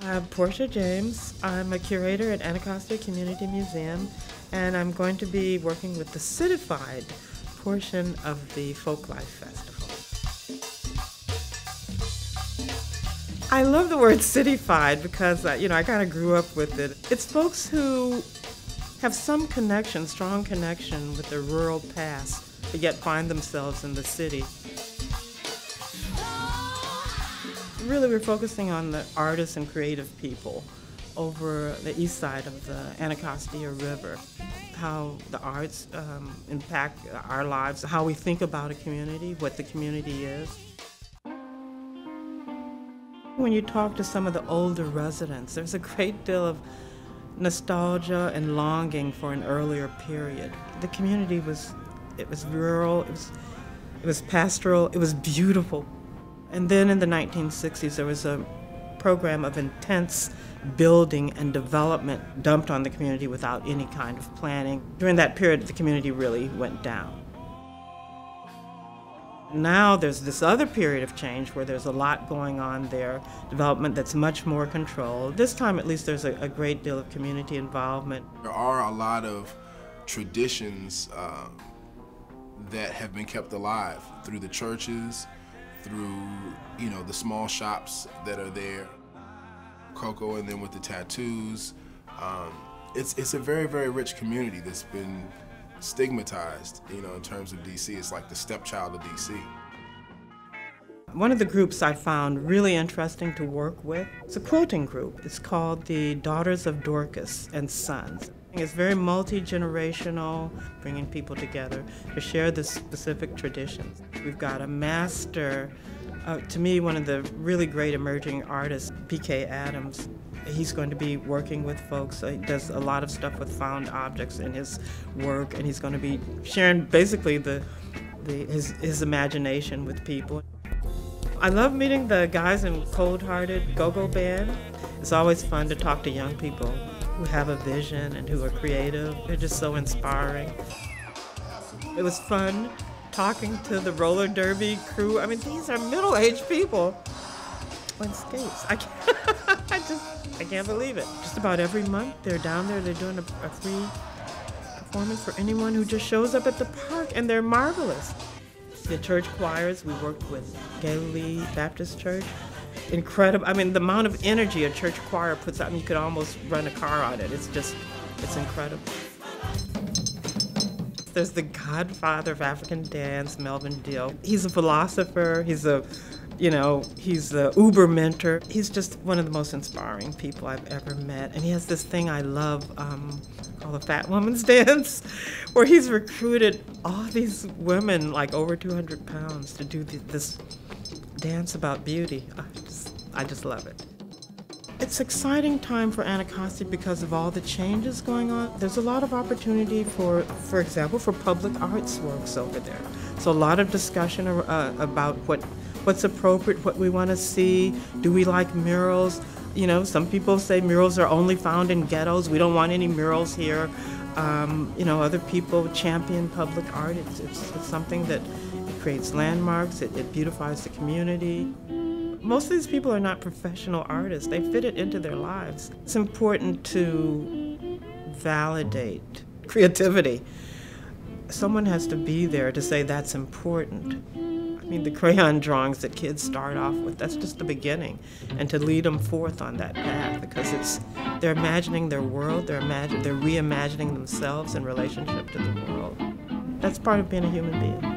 I'm Portia James. I'm a curator at Anacostia Community Museum, and I'm going to be working with the Citified portion of the Folklife Festival. I love the word Citified because, I kind of grew up with it. It's folks who have some connection, strong connection with their rural past, but yet find themselves in the city. Really, we're focusing on the artists and creative people over the east side of the Anacostia River, how the arts impact our lives, how we think about a community, what the community is. When you talk to some of the older residents, there's a great deal of nostalgia and longing for an earlier period. The community was rural, it was pastoral, it was beautiful. And then in the 1960s, there was a program of intense building and development dumped on the community without any kind of planning. During that period, the community really went down. Now there's this other period of change where there's a lot going on there, development that's much more controlled. This time, at least, there's a great deal of community involvement. There are a lot of traditions that have been kept alive through the churches, through the small shops that are there, Coco, and then with the tattoos. It's a very, very rich community that's been stigmatized, in terms of DC. It's like the stepchild of DC. One of the groups I found really interesting to work with is a quilting group. It's called the Daughters of Dorcas and Sons. It's very multi-generational, bringing people together to share the specific traditions. We've got a master, to me, one of the really great emerging artists, P.K. Adams. He's going to be working with folks. He does a lot of stuff with found objects in his work, and he's going to be sharing basically his imagination with people. I love meeting the guys in Cold Hearted Go-Go Band. It's always fun to talk to young people who have a vision and who are creative. They're just so inspiring. It was fun talking to the roller derby crew. I mean, these are middle-aged people on skates. I can't believe it. Just about every month they're down there. They're doing a free performance for anyone who just shows up at the park, and they're marvelous. The church choirs, we worked with Galilee Baptist Church. Incredible. I mean, the amount of energy a church choir puts out, you could almost run a car on it. It's incredible. There's the godfather of African dance, Melvin Dill. He's a philosopher. He's a Uber mentor. He's just one of the most inspiring people I've ever met. And he has this thing I love called the Fat Woman's Dance, where he's recruited all these women, like over 200 pounds, to do this dance about beauty. I just love it. It's an exciting time for Anacostia because of all the changes going on. There's a lot of opportunity for example, for public arts works over there. So a lot of discussion about what's appropriate, what we want to see. Do we like murals? Some people say murals are only found in ghettos. We don't want any murals here. Other people champion public art. It's something that creates landmarks. It beautifies the community. Most of these people are not professional artists. They fit it into their lives. It's important to validate creativity. Someone has to be there to say that's important. I mean, the crayon drawings that kids start off with, that's just the beginning. And to lead them forth on that path, because they're imagining their world, they're reimagining themselves in relationship to the world. That's part of being a human being.